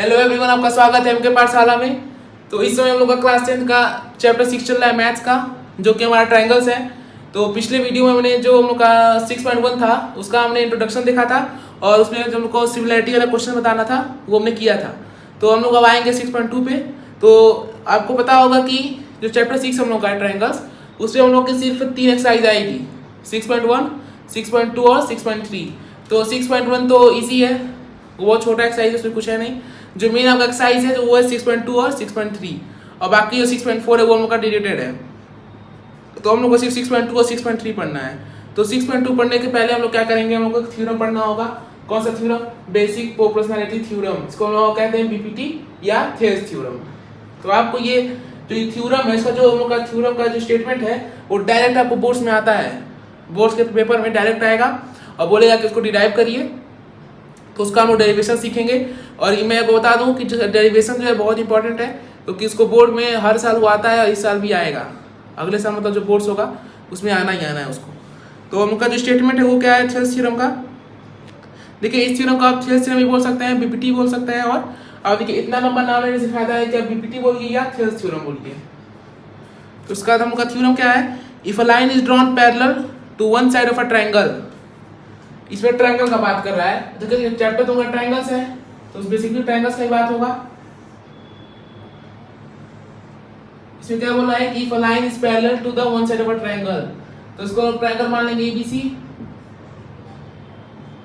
Hello everyone, आपका स्वागत है एमके पाठशाला में। तो इस समय हम लोग का क्लास 10 का चैप्टर 6 चल रहा है मैथ्स का, जो कि हमारा ट्रायंगल्स है। तो पिछले वीडियो में हमने जो हम लोग का 6.1 था उसका हमने इंट्रोडक्शन देखा था और उसमें जो हमको सिमिलैरिटी वाला क्वेश्चन बताना था वो हमने किया था। तो हम लोग अब आएंगे 6.2 पे। तो आपको पता होगा कि जो चैप्टर 6 हम लोग का है ट्रायंगल्स, उसमें हम लोग की सिर्फ 3 एक्सरसाइज आएगी, 6.1, 6.2 और 6.3। तो 6.1 तो ईजी है, वो बहुत छोटा एक्सरसाइज है, उसमें कुछ है नहीं। जो मेन आपका एक्सरसाइज है वो है 6.2 और 6.3, और बाकी जो 6.4 है वो हम लोग का डिलीटेड है। तो हम लोग को सिर्फ 6.2 और 6.3 पढ़ना है। तो 6.2 पढ़ने के पहले हम लोग क्या करेंगे, हम लोग को थ्योरम पढ़ना होगा। कौन सा थ्योरम? बेसिक प्रोपोर्शनैलिटी थ्योरम, इसको हम लोग कहते हैं बीपीटी या थेल्स थ्योरम। तो आपको ये जो थ्योरम है, इसका जो हम लोग का थ्योरम का जो स्टेटमेंट है वो डायरेक्ट आपको बोर्ड्स में आता है, बोर्ड्स के पेपर में डायरेक्ट आएगा और बोलेगा कि उसको डिराइव करिए। तो उसका हम लोग डेरिवेशन सीखेंगे। और ये मैं आपको बता दूं कि डेरिवेशन जो है बहुत इंपॉर्टेंट है, क्योंकि इसको बोर्ड में हर साल वो आता है और इस साल भी आएगा। अगले साल मतलब जो बोर्ड्स होगा उसमें आना ही आना है उसको। तो उनका जो स्टेटमेंट है वो क्या है, थेल्स थ्योरम का। देखिए, इस थ्योरम को आप थेल्स थ्योरम भी बोल सकते हैं, बीपीटी बोल सकते हैं। और अब देखिए, इतना लंबा नाम लेने से फायदा है कि आप बीपीटी बोलिए या थेल्स थ्योरम बोलिए। तो उसका हम लोग का थ्योरम क्या है? If a line is drawn parallel to one side of a triangle. इसमें ट्रायंगल का बात कर रहा है, तो देखिए चैप्टर तो ट्रायंगल्स है, तो बेसिकली ट्रायंगल्स की बात होगा। इसमें क्या बोल रहा है कि if a line is parallel to the one side of a triangle, तो इसको ट्रायंगल मान लेंगे एबीसी।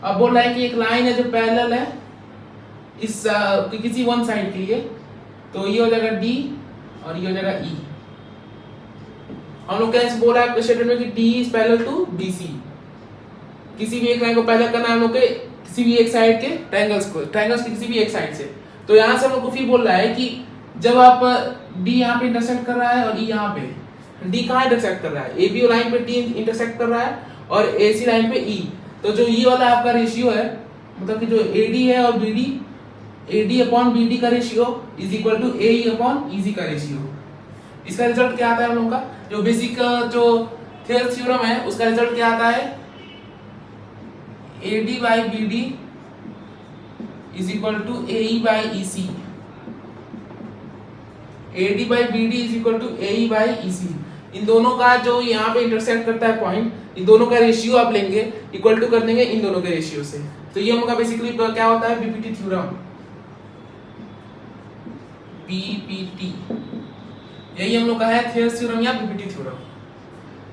अब बोल रहा है कि एक लाइन है जो पैरेलल है इस किसी वन साइड के लिए, तो ये हो जाएगा डी और ये हो जाएगा ई। हम लोग कैसे बोला है स्टेटमेंट में कि D is parallel to BC. किसी भी एक लाइन को पैरेलल करना है हम लोग के किसी भी एक साइड के ट्रायंगल्स को, ट्रायंगल्स के किसी भी एक साइड से। तो यहाँ से हम लोग को फिर बोल रहा है कि जब आप डी यहाँ पे इंटरसेक्ट कर रहा है और ई यहाँ पे, डी कहाँ इंटरसेक्ट कर रहा है? ए बी लाइन पे डी इंटरसेक्ट कर रहा है और ए सी लाइन पे ई। तो जो ई वाला आपका रेशियो है, मतलब कि जो ए डी है और B D, A D upon B D का ratio is equal to A E upon E G का रेशियो। इसका रिजल्ट क्या आता है हम लोग का? जो बेसिक जो थेल्स थ्योरम है उसका रिजल्ट क्या आता है? AD by BD is equal to AE by EC। AD by BD is equal to AE by EC। इन दोनों का जो यहाँ पे इंटरसेक्ट करता है पॉइंट, इन दोनों का रेशियो आप लेंगे, इक्वल टू कर देंगे इन दोनों के रेशियो से। तो ये हम लोग का बेसिकली क्या होता है? BPT theorem. बीपीटी यही हम लोग का है, थेल्स थ्योरम या बीपीटी थ्योरम।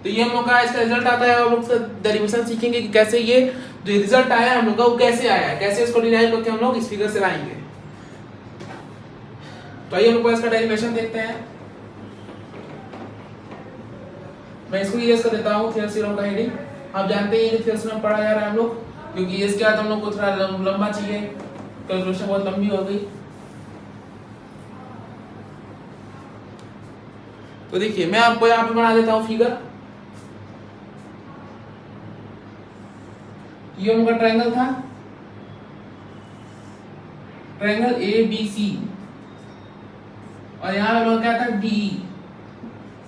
तो ये हम लोग का इसका रिजल्ट आता है, हम लोग इसका डेरिवेशन सीखेंगे कि कैसे ये जो रिजल्ट आया हम लोग का वो कैसे आया है, कैसे इसको डिराइव करके हम लोग इस फिगर से लाएंगे। तो आइए हम लोग इसका डेरिवेशन देखते हैं। मैं इसको इरेज कर देता हूँ थेल्स थ्योरम का हेडिंग। आप जानते हैं ये थेल्स थ्योरम पढ़ा जा रहा है हम लोग, क्योंकि इसके बाद हम लोग को थोड़ा लंबा चाहिए, कैलकुलेशन बहुत लंबी हो गई। तो देखिए मैं आपको यहाँ पे बना देता हूँ फिगर। ये उनका ट्रायंगल था, ट्रायंगल ए बी सी, और यहाँ पे क्या था? डी।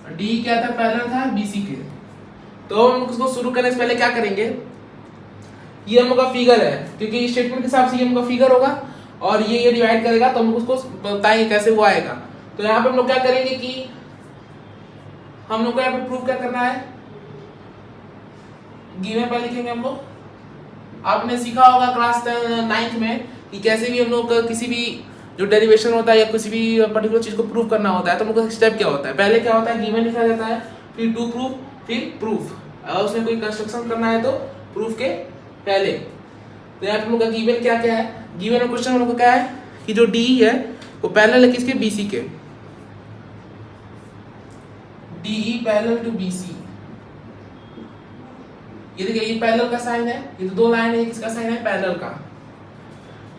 डी क्या था? पैरेलल था बीसी के। तो हम उसको शुरू करने से पहले क्या करेंगे, ये हम लोग का फिगर है, क्योंकि स्टेटमेंट के हिसाब से ये हम लोग का फिगर होगा और ये डिवाइड करेगा, तो हम उसको बताएंगे कैसे वो आएगा। तो यहाँ पे हम लोग क्या करेंगे कि हम लोग को यहाँ पे प्रूफ क्या करना है, गिवन पर लिखेंगे हम लोग। आपने सीखा होगा क्लास 9th में कि कैसे भी हम लोग किसी भी जो डेरिवेशन होता है या किसी भी पर्टिकुलर चीज को प्रूव करना होता है, तो हम लोग का स्टेप क्या होता है? पहले क्या होता है? गिवन लिखा जाता है, फिर टू प्रूफ, फिर प्रूफ। अगर उसमें कोई कंस्ट्रक्शन करना है तो प्रूफ के पहले। तो यहाँ पे हम लोग का गिवन क्या क्या है? गिवन क्वेश्चन हम लोग का क्या है कि जो डी है वो पैरेलल है किसके? बीसी के। D parallel to BC. ये देखिए, ये पैरेलल का साइन है, ये तो दो लाइन है, किसका साइन है? पैरेलल का।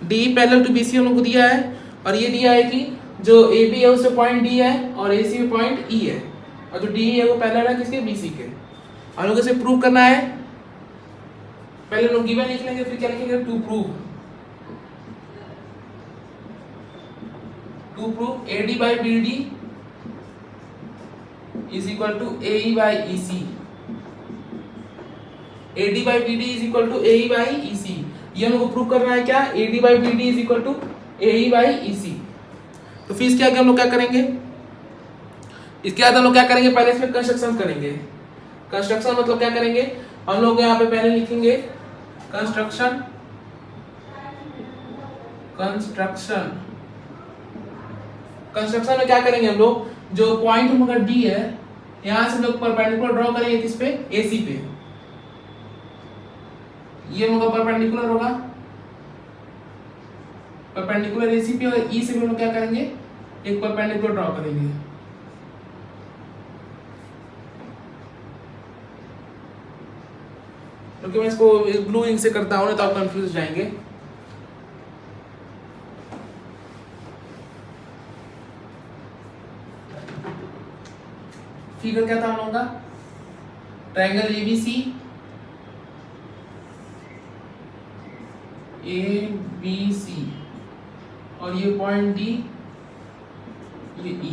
डी पैरेलल टू बीसी हम लोग को दिया है, और ये दिया है कि जो ए बी है उससे पॉइंट डी है और ए सी में पॉइंट ई है, और जो डी है वो पैरेलल है किसके? बीसी के। हम लोग इसे प्रूव करना है। पहले लोग गिवन लिख लेंगे, फिर क्या लिखेंगे? To prove. To prove A D by B D is equal to A E by E C. A D by B D is equal to A E by E C. ये हमको prove करना है क्या? A D by B D is equal to AE by EC। तो फिर इसके आगे हम लोग क्या करेंगे, इसके बाद हम लोग क्या करेंगे, पहले इसमें कंस्ट्रक्शन करेंगे। कंस्ट्रक्शन मतलब क्या करेंगे, हम लोग यहाँ पे पहले लिखेंगे कंस्ट्रक्शन। कंस्ट्रक्शन कंस्ट्रक्शन में क्या करेंगे हम लोग, जो पॉइंट हम लोग का D है, यहाँ से हम लोग परपेंडिकुलर ड्रॉ करेंगे किस पे, AC पे। ये हम लोग का परपेंडिकुलर होगा, परपेंडिकुलर AC पे, और E से भी हम लोग क्या करेंगे, एक परपेंडिकुलर ड्रॉ करेंगे। क्योंकि मैं इसको ब्लू इंक से करता हूँ ना, तो आप कंफ्यूज हो जाएंगे। फिगर क्या था हम लोगों का, ट्रायंगल ABC और ये पॉइंट D, ये E।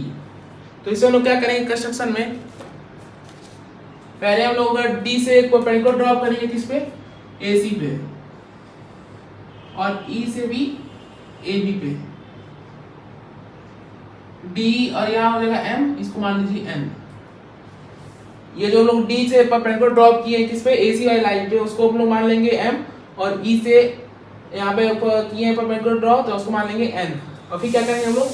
तो इसे हम लोग क्या करेंगे कंस्ट्रक्शन में, पहले हम लोग D से एक परपेंडिकुलर ड्रॉ करेंगे किस पे, AC पे, और E से भी AB पे। D और यहाँ हो जाएगा M, इसको मान लीजिए N। ये जो लोग D से परपेंडिकुलर ड्रॉप किए किस पे, AC वाली लाइन पे, उसको हम लोग मान लेंगे M, और E से यहाँ पे किए हैं परपेंडिकुलर ड्रॉ, तो उसको मान लेंगे N। और फिर क्या करेंगे हम लोग,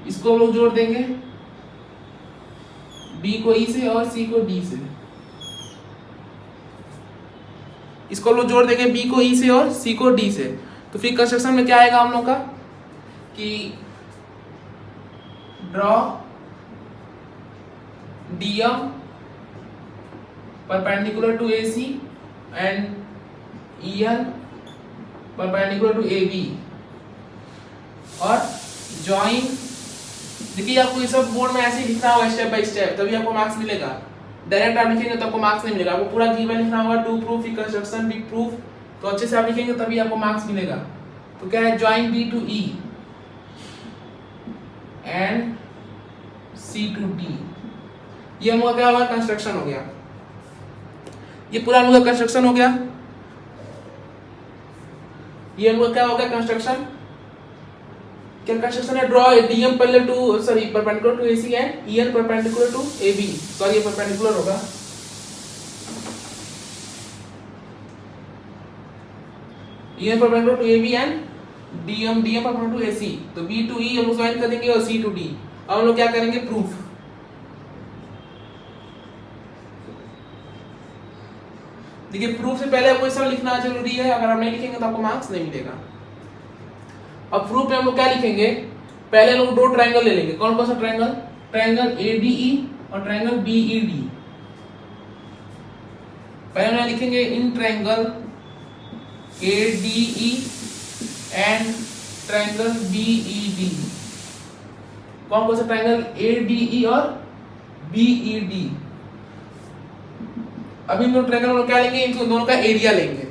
इसको हम लोग जोड़ देंगे, B को E से और C को D से। इसको हम लोग जोड़ देंगे B को E से और C को D से। तो फिर कंस्ट्रक्शन में क्या आएगा हम लोग का, कि draw DM perpendicular to AC and EN perpendicular to AB, और join। देखिए आपको ये सब बोर्ड में ऐसे ही लिखना होगा स्टेप बाय स्टेप, तभी आपको मार्क्स मिलेगा। डायरेक्ट आप लिखेंगे तो आपको मार्क्स नहीं मिलेगा, आपको पूरा गिवन लिखना होगा, to proof, construction, big proof. तो अच्छे से आप लिखेंगे तभी आपको मार्क्स मिलेगा। तो क्या है, join B to E and C to D। ये हम लोग क्या हुआ, कंस्ट्रक्शन हो गया। ये पूरा हम लोग का कंस्ट्रक्शन हो गया। ये हम लोग क्या हो गया, कंस्ट्रक्शन। क्या कंस्ट्रक्शन है, draw DM parallel to, sorry perpendicular to AC and EN perpendicular to AB। Sorry ये परपेंडिकुलर होगा, EN perpendicular to AB and DM perpendicular to AC। तो B to E हम लोग ज्वाइन कर देंगे, और C to D। अब हम लोग क्या करेंगे, प्रूफ। देखिए प्रूफ से पहले आपको सब लिखना जरूरी है, अगर आप नहीं लिखेंगे तो आपको मार्क्स नहीं मिलेगा। अब प्रूफ में हम लोग क्या लिखेंगे, पहले लोग दो ट्रायंगल ले लेंगे। कौन कौन सा ट्रायंगल, ट्रायंगल ADE और ट्रायंगल BED। पहले हम लिखेंगे in triangle ADE and triangle BED। कौन कौन सा ट्रायंगल, ADE और BED। अभी हम लोग ट्रायंगल क्या लेंगे, इन दोनों का एरिया लेंगे।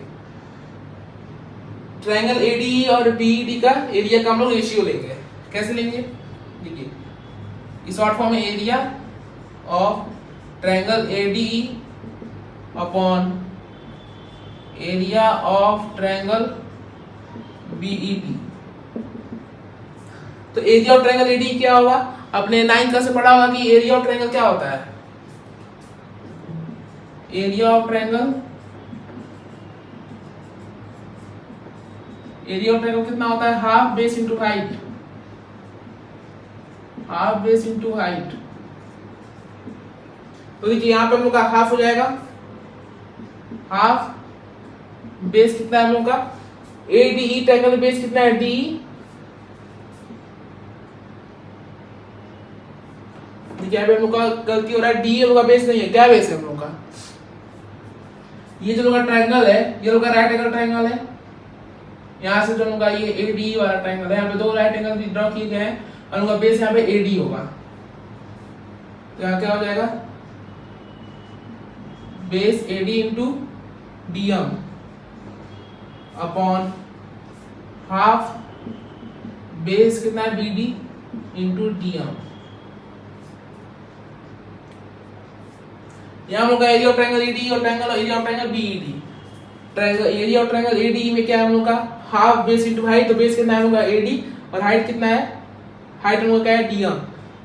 ट्रायंगल ADE और BED का एरिया का हम लोग रेशियो लेंगे। कैसे लेंगे, देखिए इस शॉर्ट फॉर्म में area of triangle ADE upon area of triangle BED। तो एरिया ऑफ ट्रायंगल ADE क्या होगा, अपने 9th क्लास से पढ़ा होगा कि एरिया ऑफ ट्रायंगल क्या होता है। एरिया ऑफ ट्रायंगल कितना होता है, half base into height. Half base into height. तो देखिए यहाँ पे हम लोग का हाफ हो जाएगा, हाफ बेस कितना है हम लोग का, ADE ट्रायंगल बेस कितना है, DE। देखिए यहाँ पे हम लोग का गलती हो रहा है, DE हम लोग का बेस नहीं है, क्या बेस है हम लोग का, ये जो लोग का ट्रायंगल है, ये लोग का राइट एंगल ट्रायंगल है। यहाँ से जो लोग का ये ADE वाला ट्रायंगल है, यहाँ पे दो राइट एंगल भी ड्रॉ किए गए हैं, और उनका बेस यहाँ पे AD होगा। तो यहाँ क्या हो जाएगा, base AD into DM upon half base कितना है, BD इंटू DM। यहाँ हम लोग का एरिया ऑफ ट्रायंगल AD और triangle area of triangle BED। Triangle area of triangle AD में क्या है हम लोग का हाफ बेस इनटू हाइट, तो बेस कितना है हम लोग का एडी और हाइट कितना है, हाइट हम लोग का है डीएम,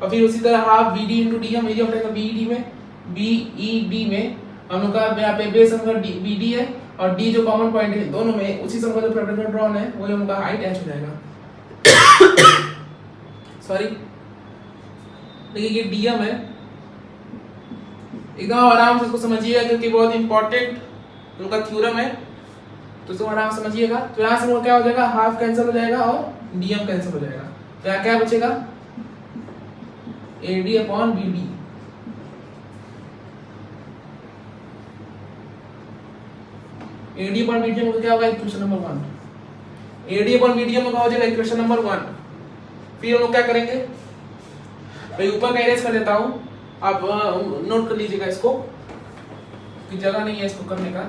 और फिर उसी तरह half BD into DM, area of triangle BED में बीईडी में हम लोग का यहाँ पे बेस हम लोग का बीडी है और डी जो कॉमन पॉइंट है दोनों में, उसी से हम लोग का जो परपेंडिकुलर ड्रॉन है वही हम लोग का हाइट एच हो जाएगा। सॉरी, देखिए ये डीएम है, एकदम आराम से इसको समझिएगा क्योंकि बहुत इंपॉर्टेंट उनका थ्योरम है, तो इसको आराम से समझिएगा। तो यहाँ से क्या हो जाएगा, हाफ कैंसिल हो जाएगा और डीएम कैंसिल हो जाएगा, तो यहाँ क्या बचेगा AD upon BD. AD upon BD में क्या होगा equation number 1, AD upon BD में क्या हो जाएगा इक्वेशन नंबर 1। फिर हम लोग क्या करेंगे, भाई ऊपर का इरेज कर देता हूं, आप नोट कर लीजिएगा इसको कि जगह नहीं है इसको करने का।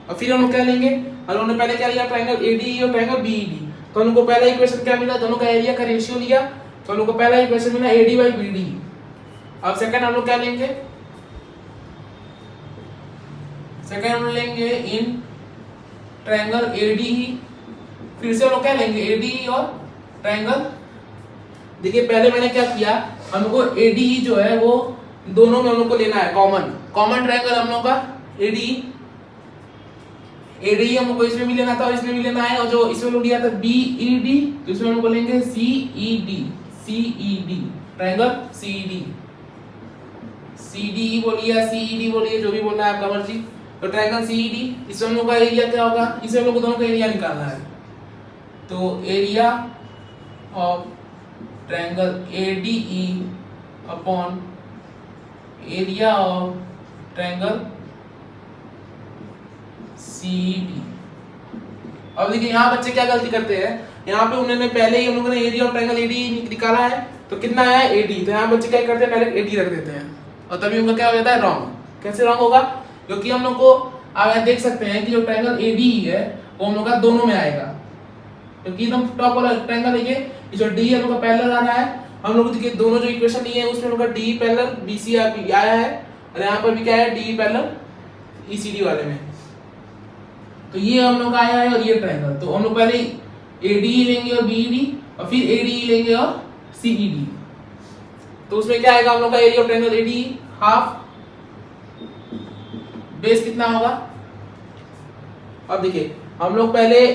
और फिर हम लोग क्या लेंगे, हम लोगों ने पहले क्या लिया ट्रायंगल एडी और ट्रायंगल बीईडी, तो हम लोग को पहला इक्वेशन क्या मिला, दोनों का एरिया का रेशियो लिया, तो हम लोग को पहला इक्वेशन मिला एडी बाई बीडी। अब सेकंड हम लोग क्या लेंगे, सेकंड हम लेंगे इन ट्रायंगल एडी, फिर से हम लोग क्या लेंगे एडी और ट्रायंगल। देखिए पहले मैंने क्या किया, हम लोग को एडी जो है वो दोनों में हम लोग को लेना है कॉमन, कॉमन ट्रायंगल हम लोग का एडी, एडी हम लोग को इसमें भी लेना था और इसमें भी लेना है, और जो इसमें लोग लिया था बीईडी, तो इसमें हम लोग को लेंगे CED, CED triangle CED, CD बोलिए सीईडी बोलिए जो भी बोलना है आपका मर्जी। तो ट्रायंगल सीईडी, इसमें हम लोग का एरिया क्या होगा, इसमें हम लोग को दोनों का एरिया निकालना है, तो area of triangle ADE upon area of triangle CED. अब देखिए यहाँ बच्चे क्या गलती करते हैं, यहाँ पे उन्होंने पहले ही हम लोगों ने एरिया ऑफ ट्रायंगल एडी निकाला है, तो कितना है एडी, तो यहाँ बच्चे क्या करते हैं पहले एडी रख देते हैं, और तभी उनका क्या हो जाता है रॉन्ग। कैसे रॉन्ग होगा, क्योंकि हम लोग को आप यहाँ देख सकते हैं कि जो ट्रायंगल एडी है वो हम लोग का दोनों में आएगा, क्योंकि एकदम टॉप वाला ट्रायंगल है ये जो डी है हम लोग का पैरेलल आ रहा है, हम लोग देखिए दोनों जो इक्वेशन लिए हैं उसमें हम लोग का डी पैरेलल बीसी आया है, और यहाँ पर भी क्या है डी पैरेलल ईसीडी वाले में, तो ये हम लोग का आया है और ये ट्रायंगल, तो हम लोग पहले एडी लेंगे और बीईडी और फिर एडी लेंगे और सीईडी, तो उसमें क्या आएगा हम लोग का area of triangle AD half, base कितना होगा। अब देखिए हम लोग पहले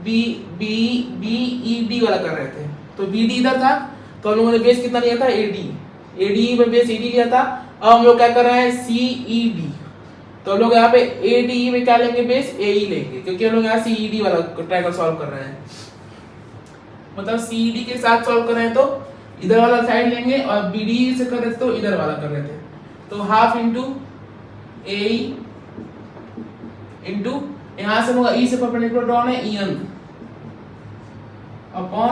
बीईडी वाला कर रहे थे, तो बीडी इधर था, तो हम लोगों ने बेस कितना लिया था एडी, एडी में बेस एडी लिया था। अब हम लोग क्या कर रहे हैं सीईडी, तो हम लोग यहाँ पे एडी में क्या लेंगे बेस एई लेंगे, क्योंकि हम लोग यहाँ सीईडी वाला ट्रायंगल सॉल्व कर रहे हैं, मतलब सीईडी के साथ सॉल्व कर रहे हैं, तो इधर वाला साइड लेंगे, और बीडी से कर रहे थे तो इधर वाला कर रहे थे, तो हाफ इंटू एई इंटू यहाँ से होगा ई से परपेंडिकुलर ड्रॉन है EN upon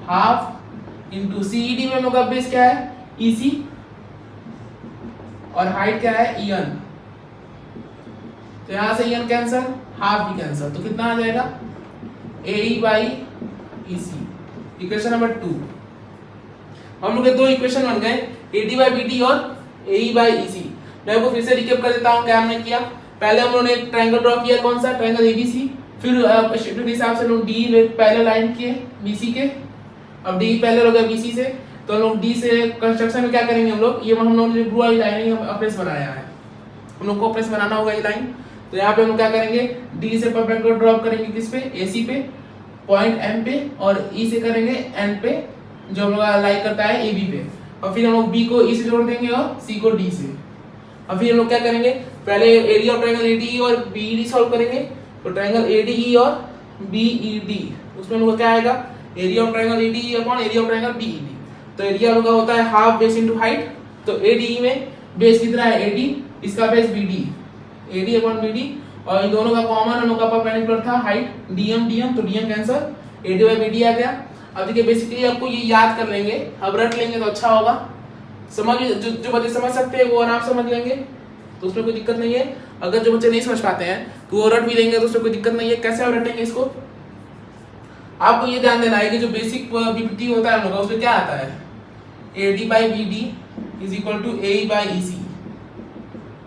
half into CED में हम लोग का बेस क्या है ईसी और हाइट क्या है ईएन, तो यहां से ईएन कैंसिल, हाफ भी कैंसिल, तो कितना आ जाएगा एई बाई ईसी। इक्वेशन नंबर 2, हम लोग के दो इक्वेशन बन गए एडी बाई बीडी और एई बाई ईसी। मैं आपको फिर से रिकैप कर देता हूं क्या हमने किया। पहले हम लोगों ने एक ट्रायंगल ड्रॉ किया, कौन सा ट्रायंगल एबीसी, फिर शिफ्ट के हिसाब से हम लोग डी पैरेलल लाइन किए बीसी के, अब डी पैरेलल हो गया बीसी से, तो हम लोग डी से कंस्ट्रक्शन में क्या करेंगे हम लोग, ये हम लोग ने ब्लू वाली लाइन अप्रेस बनाया है, हम लोग को अप्रेस बनाना होगा ये लाइन, तो यहाँ पे हम लोग क्या करेंगे डी से परपेंडिकुलर ड्रॉप करेंगे किस पे एसी पे पॉइंट एम पे, और ई से करेंगे एन पे जो हम लोग लाइक करता है एबी पे, और फिर हम लोग बी को ई से जोड़ देंगे और सी को डी से। अब फिर हम लोग क्या करेंगे पहले एरिया ऑफ ट्रायंगल एडी और बीईडी सॉल्व करेंगे, तो ट्रायंगल एडीई और बीईडी उसमें हम लोग क्या आएगा area of triangle ADE upon area of triangle BED, तो एरिया हम लोग का होता है हाफ बेस इनटू हाइट, तो एडीई में बेस कितना है एडी, इसका base BD, AD upon BD, और इन दोनों का कॉमन हम लोग का परपेंडिकुलर था हाइट डीएम डीएम, तो DM cancel, AD by BD आ गया। अब देखिए बेसिकली आपको ये याद कर लेंगे, अब रट लेंगे तो अच्छा होगा, समझ जो बच्चे समझ सकते हैं वो आराम समझ लेंगे, तो उसमें कोई दिक्कत नहीं है। अगर जो बच्चे नहीं समझ पाते हैं तो वो रट भी लेंगे तो उसमें कोई दिक्कत नहीं है। कैसे आप रटेंगे इसको, आपको ये ध्यान देना है कि जो बेसिक बीपीटी होता है हम लोग का उसमें क्या आता है A D by B D is equal to A by E C,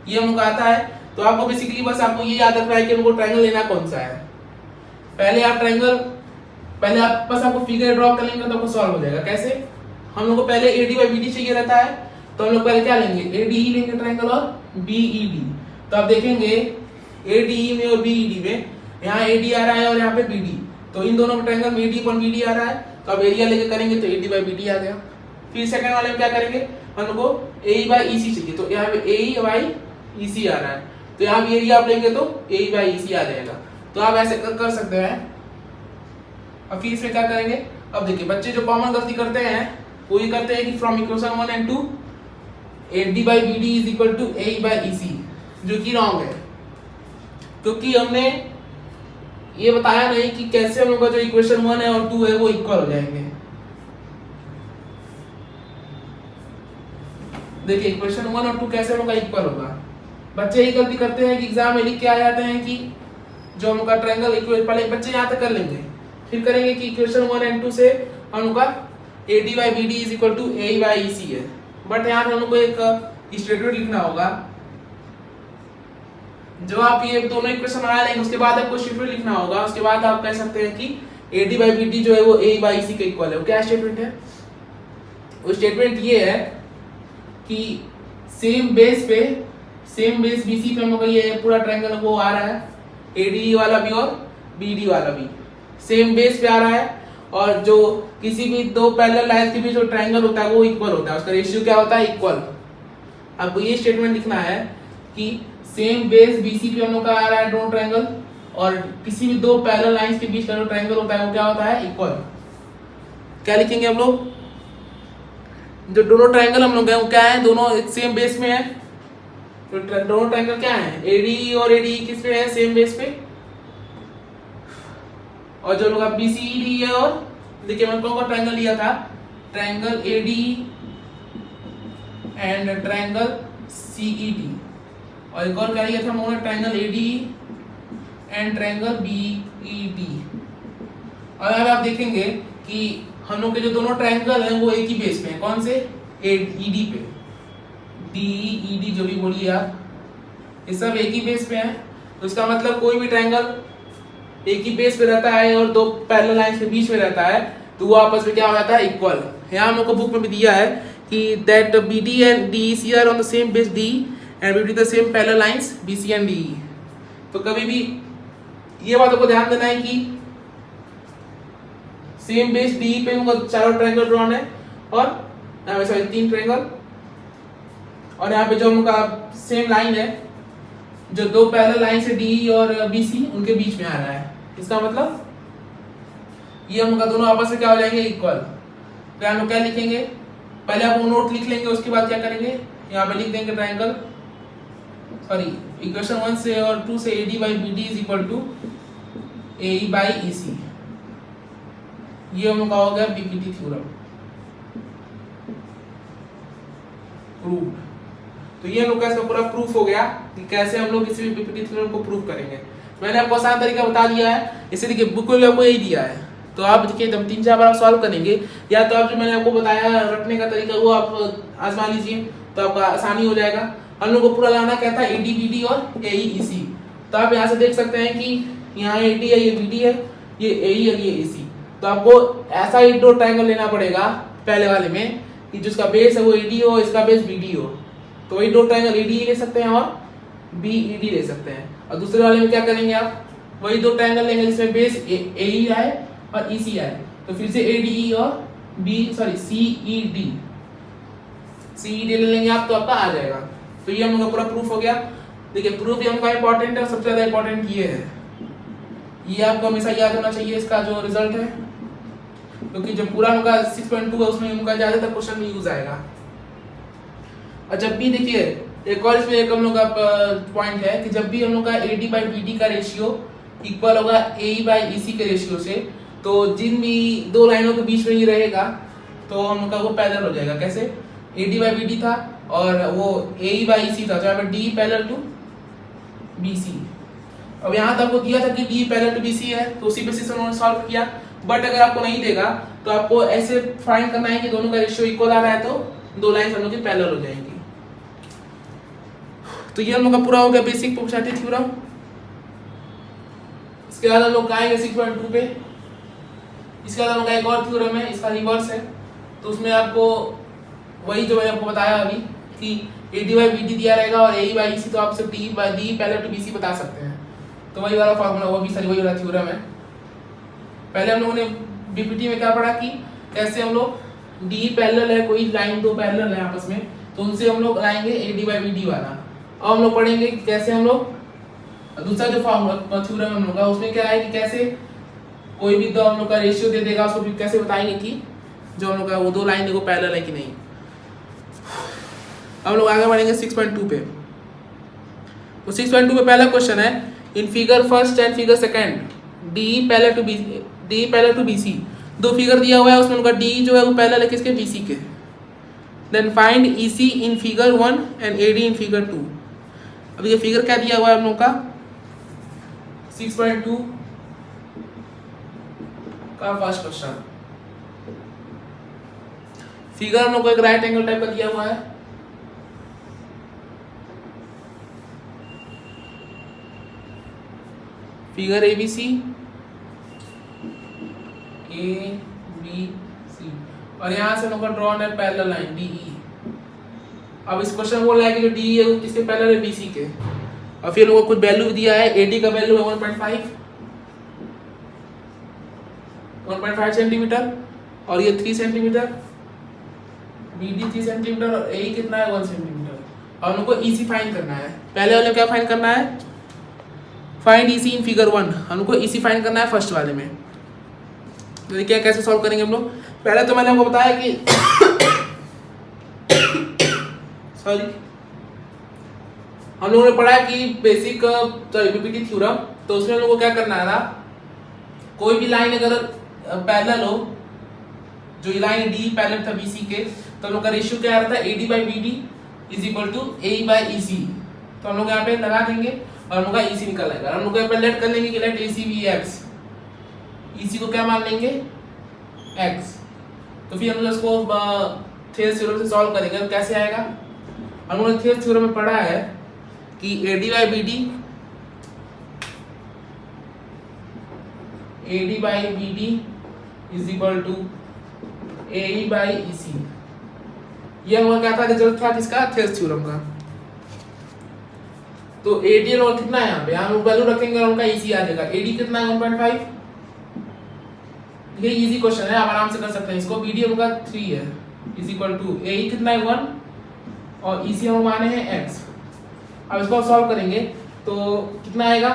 ये हमको आता है। तो आपको बेसिकली बस आपको ये याद रखना है कि हमको ट्रायंगल लेना कौन सा है। पहले आप बस आपको फिगर ड्रॉ कर लेंगे तो आपको सॉल्व हो जाएगा। कैसे? हम लोग को पहले A D by B D चाहिए रहता है, तो हम लोग पहले क्या लेंगे, ए डी ई लेंगे ट्रायंगल और बी ई डी। तो आप देखेंगे ए डी ई में और बी ई डी में यहाँ ए डी आ रहा है और यहाँ पे बी डी, तो इन दोनों ट्रायंगल में A D upon B D आ रहा है, तो अब एरिया लेके करेंगे तो A D by B D आ गया। फिर सेकंड वाले में क्या करेंगे, हम लोग को ए बाई ई सी चाहिए, तो यहाँ पे ए बाई ई सी आ रहा है, तो यहाँ भी एरिया आप लेंगे तो ए बाई ई सी आ जाएगा। तो आप ऐसे कर सकते हैं। अब फिर इसमें क्या करेंगे, अब देखिए बच्चे जो कॉमन गलती करते हैं वो ये करते हैं कि from equation 1 and 2 A D by B D is equal to A by E C, जो कि रॉन्ग है, क्योंकि हमने ये बताया नहीं कि कैसे हम लोग का जो इक्वेशन 1 है और 2 है वो इक्वल हो जाएंगे। देखिए इक्वेशन 1 और 2 कैसे हम लोग का इक्वल होगा। बच्चे ये गलती करते हैं कि एग्जाम में लिख के आ जाते हैं कि जो हम लोग का ट्रायंगल इक्वेशन, पहले बच्चे यहाँ तक कर लेंगे, फिर करेंगे कि इक्वेशन 1 एंड 2 से हम लोग का A D by B D is equal to A by E C है। बट यहाँ पे हम लोग को एक स्टेटमेंट लिखना होगा। जो आप ये दोनों इक्वेशन बना लेंगे उसके बाद आपको स्टेटमेंट लिखना होगा। उसके बाद आप कह सकते हैं कि A D by B D जो है वो ए बाई ई सी के इक्वल है। वो क्या स्टेटमेंट है? वो स्टेटमेंट ये है कि सेम बेस बी सी पे हम लोग का ये पूरा ट्रायंगल वो आ रहा है, ए डी वाला भी और बी डी वाला भी सेम बेस पे आ रहा है, और जो किसी भी दो पैरेलल लाइन के बीच जो ट्रायंगल होता है वो इक्वल होता है, उसका रेशियो क्या होता है, इक्वल। आपको ये स्टेटमेंट लिखना है कि सेम बेस बीसी पे हम लोग का आ रहा है दोनों ट्रायंगल, और किसी भी दो पैरेलल लाइंस के बीच का जो ट्रायंगल होता है वो क्या होता है, इक्वल। क्या लिखेंगे हम लोग, जो दोनों ट्रायंगल हम लोग हैं वो क्या है, दोनों एक सेम बेस में है। तो दोनों ट्रायंगल क्या है, एडी और एडी किस पे है, सेम बेस पे। और जो लोग बीसीडी है, और देखिए मैंने कौन कौन ट्रायंगल लिया था, triangle AD and triangle CED, और एक और क्या लिया था हम लोगों ने, triangle AD and triangle BED. और अब आप देखेंगे कि हम लोग के जो दोनों ट्रायंगल हैं वो एक ही बेस पे हैं। कौन से, ईडी पे, डीईडी जो भी बोलिए आप, ये सब एक ही बेस पे हैं। तो इसका मतलब कोई भी ट्रायंगल एक ही बेस पे रहता है और दो पैरेलल लाइंस के बीच में रहता है तो वो आपस में क्या हो जाता है, इक्वल। यहाँ हम लोग को बुक में भी दिया है कि that BD and DEC are on the same base D and BD the same parallel lines BC and DE. तो कभी भी ये बातों को ध्यान देना है कि सेम बेस डी पे उनको चारों ट्रायंगल ड्रॉन है, और यहाँ पे सॉरी 3 ट्रायंगल, और यहाँ पे जो उनका सेम लाइन है जो दो पैरेलल लाइन से डी और बीसी उनके बीच में आ रहा है। इसका मतलब ये उनका दोनों आपस में क्या हो जाएंगे, इक्वल। तो हम लोग क्या लिखेंगे, पहले आप वो नोट लिख लेंगे, उसके बाद क्या करेंगे, यहाँ पे लिख देंगे ट्रायंगल सॉरी इक्वेशन 1 से और 2 से AD by BD is equal to AE by EC। ये हम लोग का हो गया बीपीटी थ्योरम प्रूव। तो ये हम लोग का इसका पूरा प्रूफ हो गया कि कैसे हम लोग किसी भी बीपीटी थ्योरम को प्रूव करेंगे। मैंने आपको आसान तरीका बता दिया है, इसे देखिए बुक में भी आपको यही दिया है। तो आप देखिए जब 3-4 बार आप सॉल्व करेंगे, या तो आप जो मैंने आपको बताया रटने का तरीका वो आप आजमा लीजिए तो आपका आसानी हो जाएगा। हम लोग को पूरा लाना क्या था, AD BD और AE EC। तो आप यहाँ से देख सकते हैं कि यहाँ AD है, ये BD है, ये AE और ये EC। तो आपको ऐसा ही दो ट्रायंगल लेना पड़ेगा पहले वाले में कि जिसका बेस है वो AD हो, इसका बेस BD हो। तो वही दो ट्रायंगल AD ले सकते हैं और BED ले सकते हैं। और दूसरे वाले में क्या करेंगे, आप वही दो ट्रायंगल लेंगे जिसमें बेस AE आए और EC आए। तो फिर से ADE और CED ले लेंगे आप, तो आपका आ जाएगा। तो ये हम लोग का पूरा प्रूफ हो गया। देखिए प्रूफ भी हमका इंपॉर्टेंट है, और सबसे ज्यादा इंपॉर्टेंट ये है, ये आपको हमेशा याद होना चाहिए इसका जो रिजल्ट है, क्योंकि जो पूरा उनका 6.2 है उसमें उनका ज्यादातर क्वेश्चन यूज आएगा। और जब भी देखिए एक और इसमें एक हम लोग का पॉइंट है कि जब भी हम लोग का AD बाई BD का रेशियो इक्वल होगा AE बाई EC के रेशियो से, तो जिन भी दो लाइनों के बीच में ही रहेगा तो हम लोग का वो पैरेलल हो जाएगा। कैसे, AD बाई BD था और वो AE बाई EC था, तो यहाँ पे D पैरेलल टू BC। अब यहाँ तक आपको दिया था कि D पैरेलल टू BC है, तो उसी बेसिस से उन्होंने सॉल्व किया। बट अगर आपको नहीं देगा तो आपको ऐसे फाइंड करना है कि दोनों का रेशियो इक्वल आ रहा है, तो दो लाइन हम लोग की पैरेलल हो जाएंगी। तो ये हम लोग का पूरा हो गया बेसिक प्रोपोर्शनैलिटी थ्योरम। इसके बाद हम लोग आएंगे 6.2 पे। इसके बाद हम लोग का एक और थ्योरम है, इसका रिवर्स है। तो उसमें आपको वही जो मैंने आपको बताया अभी कि AD बाई BD दिया रहेगा और AE बाई EC, तो आप सिर्फ D by D parallel to BC बता सकते हैं। तो वही वाला फॉर्मूला, वो भी सारी वही वाला थ्योरम है। पहले हम लोगों ने BPT में क्या पढ़ा कि कैसे हम लोग D पैरेलल है, कोई लाइन दो पैरेलल है आपस में, तो उनसे हम लोग लाएंगे AD बाई BD वाला। अब हम लोग पढ़ेंगे कि कैसे हम लोग दूसरा जो फॉर्मूला थ्योरम हम लोग का, उसमें क्या है कि कैसे कोई भी दो हम लोग का रेशियो दे देगा, उसको भी कैसे बताएंगे कि जो हम लोग का वो दो लाइन देखो पैरेलल है कि नहीं। अब लोग आगे बढ़ेंगे 6.2 पे। तो 6.2 पे पहला क्वेश्चन है, in figure first and figure second D parallel to BC, दो फिगर दिया हुआ है, उसमें उनका D जो है वो पैरेलल है किसके, BC के। Then find EC in figure 1 and AD in figure 2। अब ये फिगर क्या दिया हुआ है हम लोग का 6.2 का फर्स्ट क्वेश्चन। फिगर हम लोग को एक राइट एंगल टाइप का दिया हुआ है। फिगर ABC और यहाँ से हम लोग का ड्रॉन है पैरेलल लाइन DE। अब इस क्वेश्चन बोल रहा है कि जो DE है वो किसके पैरेलल है, BC के। और फिर लोगों को कुछ वैल्यू दिया है, AD का वैल्यू है 1.5 सेंटीमीटर और ये 3 सेंटीमीटर, BD 3 सेंटीमीटर और AE कितना है 1 सेंटीमीटर। और उनको EC फाइंड करना है। पहले वाले क्या फाइंड करना है, फाइंड EC इन फिगर 1। हमको EC फाइंड करना है फर्स्ट वाले में। तो देखिए कैसे सॉल्व करेंगे हम लोग। पहले तो मैंने आपको बताया कि सॉरी, हम लोगों ने पढ़ा कि बेसिक BPT थ्योरम। तो उसमें हम लोगों को क्या करना है ना, कोई भी लाइन अगर पैरेलल हो, जो लाइन D पैरेलल था BC के, तो हम लोग का रेशियो क्या आ रहा था, AD by BD is equal to AE by EC। तो हम लोग यहाँ पे लगा देंगे और हम लोग का EC निकल आएगा। हम लोग यहाँ पे लेट कर लेंगे कि लेट AC भी X, EC को क्या मान लेंगे X। तो फिर हम लोग इसको थेल्स थ्योरम से सॉल्व करेंगे। तो कैसे आएगा, हम लोगों ने थेल्स थ्योरम में पढ़ा है कि AD by BD is equal to AE by EC। ये हम लोग क्या था, रिजल्ट था किसका, थेल्स थ्योरम का। तो AD और कितना है यहाँ पे, हम लोग वैल्यू रखेंगे और उनका EC आ जाएगा। AD कितना है 1.5, ये इजी क्वेश्चन है, आप आराम से कर सकते हैं इसको। BD उनका 3 है इज इक्वल टू AE कितना है 1 और EC हम माने हैं X। अब इसको सॉल्व करेंगे तो कितना आएगा,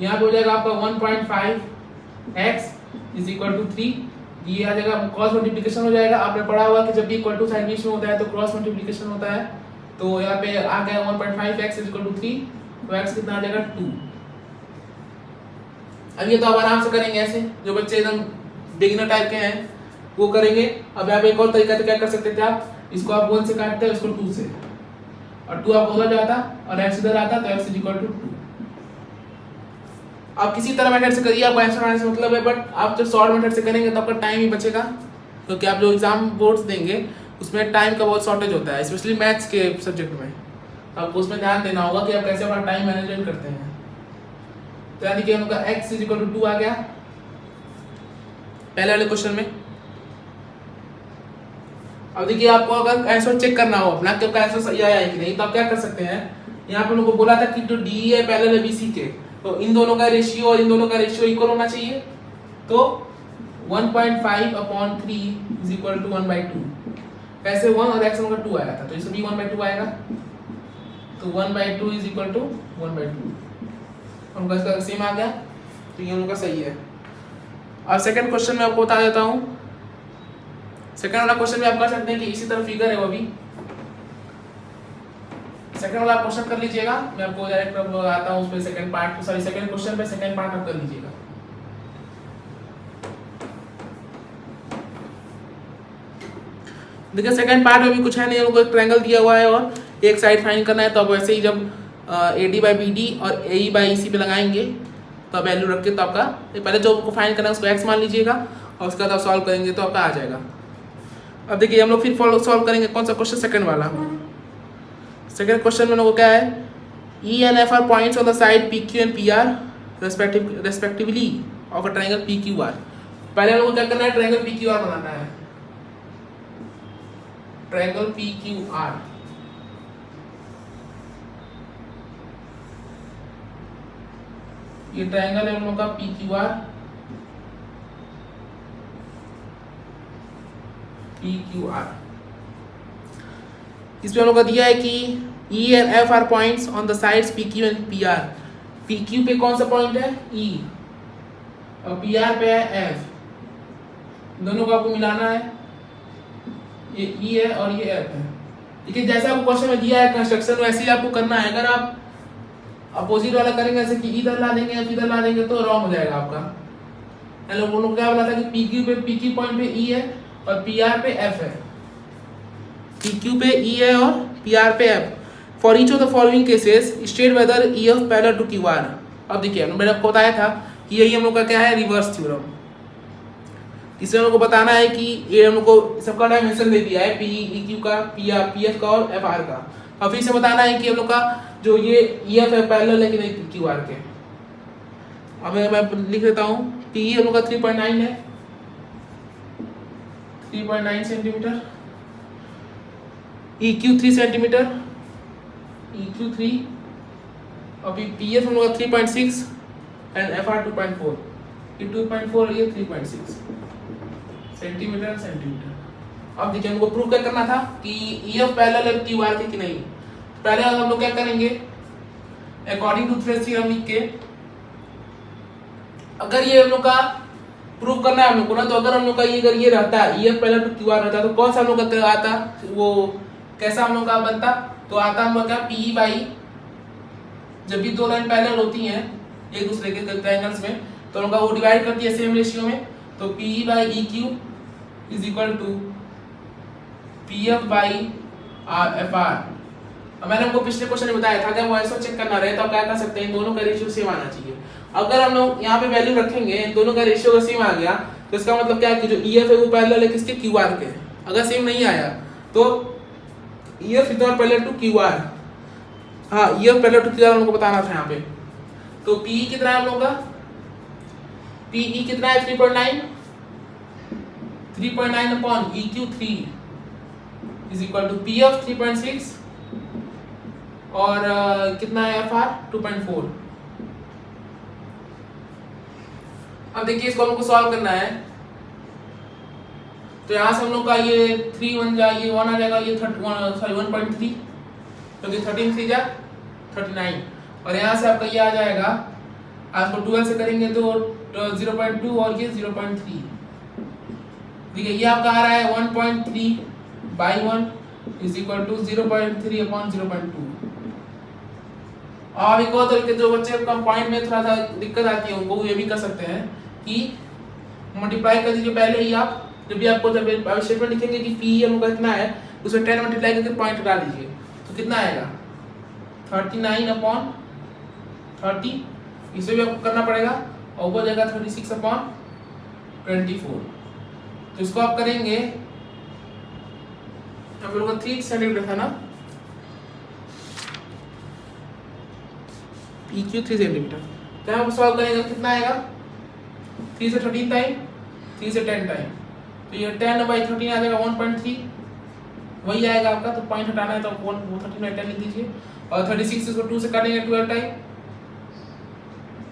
यहाँ पे हो जाएगा आपका 1.5x इज इक्वल टू 3। ये आ जाएगा, क्रॉस मल्टीप्लिकेशन हो जाएगा। आपने पढ़ा हुआ कि जब भी इक्वल टू साइन बीच में होता है तो क्रॉस मल्टीप्लिकेशन होता है। तो यहाँ पे आ गया 1.5x इज इक्वल टू 3, तो x कितना आ जाएगा 2। अब ये तो आप आराम से करेंगे, ऐसे जो बच्चे एकदम बिगिनर टाइप के हैं वो करेंगे। अब यहाँ पे एक और तरीका से क्या कर सकते थे, आप इसको आप 1 से काटते हैं, इसको 2 से, और 2 आप उधर जाता और x इधर आता, तो x इज इक्वल टू 2। आप किसी तरह मेथड से करिए, आपको आंसर आने से मतलब है, बट आप जब शॉर्ट मेथड से करेंगे तो आपका टाइम ही बचेगा। क्योंकि आप जो एग्जाम बोर्ड्स देंगे उसमें टाइम का बहुत शॉर्टेज होता है, स्पेशली मैथ्स के सब्जेक्ट में। आपको उसमें ध्यान देना होगा कि आप कैसे अपना टाइम मैनेजमेंट करते हैं। तो यानी कि हम लोग का x इज इक्वल टू 2 आ गया पहले वाले क्वेश्चन में। अब देखिए, आपको अगर आंसर चेक करना हो अपना कि आपका आंसर सही आया है कि नहीं, तो आप क्या कर सकते हैं, यहाँ पे उनको बोला था कि जो DE है पैरेलल है BC के, तो इन दोनों का रेशियो और इन दोनों का रेशियो इक्वल होना चाहिए। तो 1.5/3 इज इक्वल टू 1/2। कैसे 1 और x का 2 आया था, तो इसमें भी 1/2 आएगा। तो 1/2 इज इक्वल टू 1/2, उनका इसका सेम आ गया। तो ये उनका सही है। अब सेकंड क्वेश्चन में आपको बता देता हूँ। सेकंड वाला क्वेश्चन में आप कर सकते हैं कि इसी तरह फिगर है वो भी। सेकंड वाला क्वेश्चन कर लीजिएगा, मैं आपको डायरेक्ट आता हूँ उस पे second part, sorry second question पे सेकंड पार्ट आप कर लीजिएगा। देखिए सेकंड पार्ट में भी कुछ है नहीं, उनको एक ट्रायंगल दिया हुआ है और एक साइड फाइंड करना है। तो अब वैसे ही जब AD बाई BD और AE बाई EC पे लगाएंगे तो आप वैल्यू रख के तो आपका पहले जो आपको फाइंड करना है उसको एक्स मान लीजिएगा और उसके बाद आप सॉल्व करेंगे तो आपका आ जाएगा। अब देखिए हम लोग फिर सॉल्व करेंगे कौन सा क्वेश्चन, सेकंड वाला। सेकंड क्वेश्चन में लोगों को क्या है, E and F R points on the side P Q and P are respectively of a triangle P Q R. पहले हम लोग को क्या करना है, ट्राइंगल पी क्यू आर बनाना है। ट्राइंगल पी क्यू आर, ये ट्राइंगल है हम लोग का P Q R, P Q R. इसमें हम लोग का दिया है कि E and F are points on the sides P Q and P R. P Q पे कौन सा पॉइंट है, E, और पी आर पे है F। दोनों को आपको मिलाना है, ये E है और ये F है। देखिए जैसा आपको क्वेश्चन में दिया है कंस्ट्रक्शन वैसे ही आपको करना है। अगर आप अपोजिट वाला करेंगे ऐसे कि इधर ला देंगे या इधर ला देंगे तो रॉन्ग हो जाएगा आपका। लोग उन्होंने क्या बोला था कि पी क्यू पॉइंट पे E है और पी आर पे F है। पी क्यू पे E है और पी आर पे F। For each of the following cases state whether E F parallel to Q R. अब देखिए मैंने आपको बताया था कि यही हम लोग का क्या है, रिवर्स थ्योरम। इसमें हम लोग को बताना है कि ये हम लोग को सबका डायमेंशन दे दिया है, पी ई क्यू का, पी आर पी एफ का और एफ आर का। और फिर से बताना है कि हम लोग का जो ये ई एफ है पैरेलल है कि नहीं क्यू आर के। अब मैं लिख देता हूँ, पी हम लोग का 3.9 है, 3.9 centimetre, E Q 3 centimetre, EQ3, और पी एफ हम लोग 3.6 एंड एफ आर 2.4, ये 2.4 और ये 3.6 सेंटीमीटर सेंटीमीटर। अब देखिए हमको प्रूव क्या करना था कि ई एफ पैरेलल है क्यू आर के कि नहीं। पहले हम लोग क्या करेंगे, अकॉर्डिंग टू थ्योरम थ्योरम लिख के, अगर ये हम लोग का प्रूव करना है हम लोग को ना, तो अगर हम लोग का ये अगर ये रहता है E F parallel to Q R रहता तो कौन सा हम लोग का आता, वो कैसा हम लोग का बनता, तो आता हम लोग का पी बाई, जब भी दो लाइन पैरेलल होती हैं एक दूसरे के ट्रायंगल्स में तो हम लोग का वो डिवाइड करती है सेम रेशियो में, तो P by E Q is equal to P F by R F R. अब मैंने आपको पिछले क्वेश्चन में बताया था कि वो ऐसा चेक करना रहे तो आप क्या कर सकते हैं, दोनों का रेशियो सेम आना चाहिए। अगर हम लोग यहाँ पे वैल्यू रखेंगे दोनों का रेशियो का सेम आ गया तो इसका मतलब क्या है कि जो ई एफ है वो पैरेलल है किसके, क्यू आर के। अगर सेम नहीं आया तो EF is not parallel to QR। हाँ, EF पैरेलल टू QR हम लोग को बताना था यहाँ पे। तो PE कितना है हम लोग का, PE कितना है 3.9 upon EQ3 is equal to PF 3.6 और कितना है FR 2.4। अब देखिए इसको हमको सॉल्व करना है, तो यहाँ से हम लोग का ये 3 बन जाए, ये 1 आ जाएगा, ये 1.3 क्योंकि 13 3 जा 39, और यहाँ से आपका ये आ जाएगा, आपको 12 से करेंगे तो 0.2 और ये 0.3। देखिए ये आपका आ रहा है 1.3 by 1 is equal to 0.3 upon 0.2। और एक और तरीके जो बच्चे कम पॉइंट में थोड़ा सा दिक्कत आती है उनको ये भी कर सकते हैं कि मल्टीप्लाई कर दीजिए पहले ही आप, जब भी आपको जब स्टेटमेंट लिखेंगे कि पी हम लोग कितना है उसमें 10 मल्टीप्लाई करके पॉइंट हटा दीजिए तो कितना आएगा 39 अपॉन 30, इसे भी आपको करना पड़ेगा, और ऊपर जाएगा 36 अपॉन 24। तो इसको आप करेंगे, हम लोग का 3 सेंटीमीटर था ना, PQ 3 सेंटीमीटर, तो हम सॉल्व करेंगे कितना आएगा 3 से 13 टाइम, 3 से 10 टाइम, तो ये 10 बाई 13 आ जाएगा 1.3, वही आएगा आपका। तो पॉइंट हटाना है तो 13 बाई 10 लिख दीजिए, और 36 इसको 2 से काटेंगे 12 टाइम,